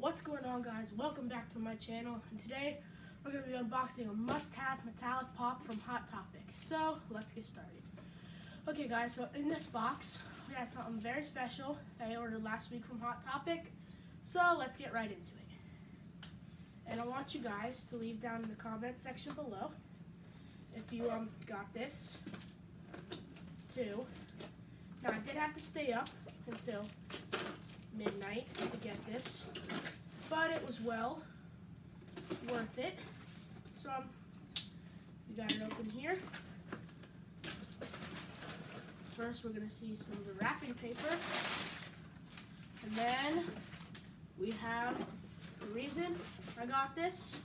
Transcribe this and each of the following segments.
What's going on, guys? Welcome back to my channel, and today we're going to be unboxing a must-have metallic pop from Hot Topic. So let's get started. Okay guys, so in this box we got something very special that I ordered last week from Hot Topic. So let's get right into it. And I want you guys to leave down in the comment section below if you got this too. Now I did have to stay up until midnight to get this, but it was well worth it. So we got it open here. First we're going to see some of the wrapping paper, and then we have the reason I got this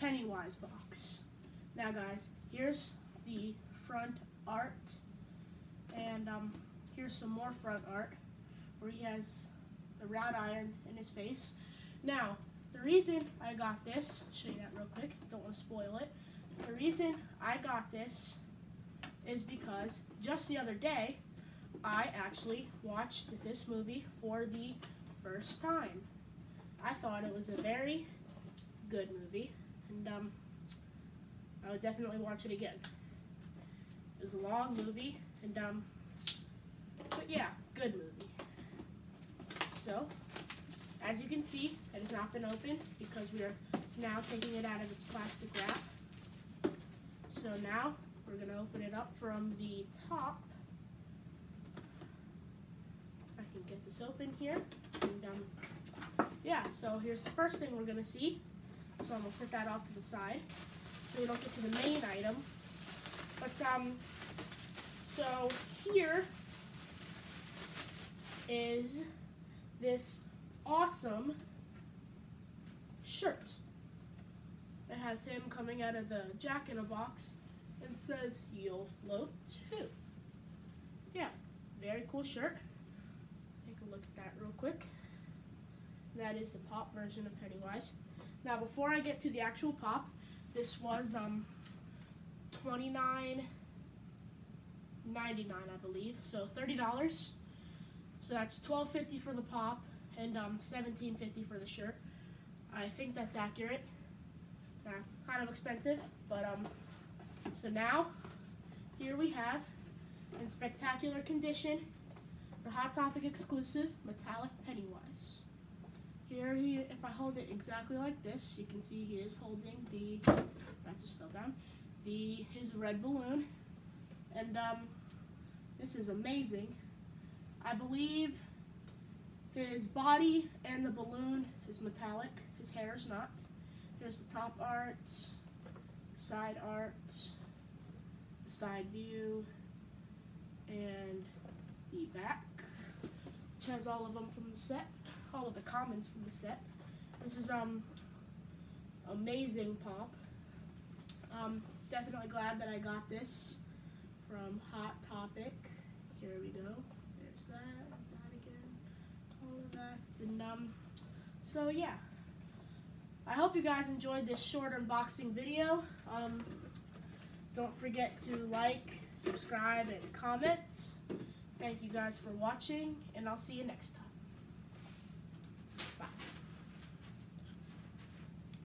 Pennywise box. Now guys, here's the front art, and here's some more front art where he has the wrought iron in his face. Now, the reason I got this, show you that real quick, don't want to spoil it. The reason I got this is because just the other day, I actually watched this movie for the first time. I thought it was a very good movie, and I would definitely watch it again. It was a long movie, and but yeah, good movie. So, as you can see, it has not been opened because we are now taking it out of its plastic wrap. So now, we're going to open it up from the top. If I can get this open here. And, yeah, so here's the first thing we're going to see. So I'm going to set that off to the side so we don't get to the main item. But, so here is this awesome shirt. It has him coming out of the Jack-in-a-Box and says, "You'll float too." Yeah, very cool shirt. Take a look at that real quick. That is the pop version of Pennywise. Now, before I get to the actual pop, this was $29.99, I believe, so $30. So that's $12.50 for the pop and $17.50 for the shirt. I think that's accurate. Kind of expensive, but so now here we have, in spectacular condition, the Hot Topic exclusive metallic Pennywise. Here if I hold it exactly like this, you can see he is holding that just fell down, his red balloon, and this is amazing. I believe his body and the balloon is metallic. His hair is not. Here's the top art, side art, the side view, and the back, which has all of them from the set, all of the commons from the set. This is amazing pop. Definitely glad that I got this from Hot Topic. Here we go. There's that again, all of that, and so yeah. I hope you guys enjoyed this short unboxing video. Don't forget to like, subscribe, and comment. Thank you guys for watching, and I'll see you next time.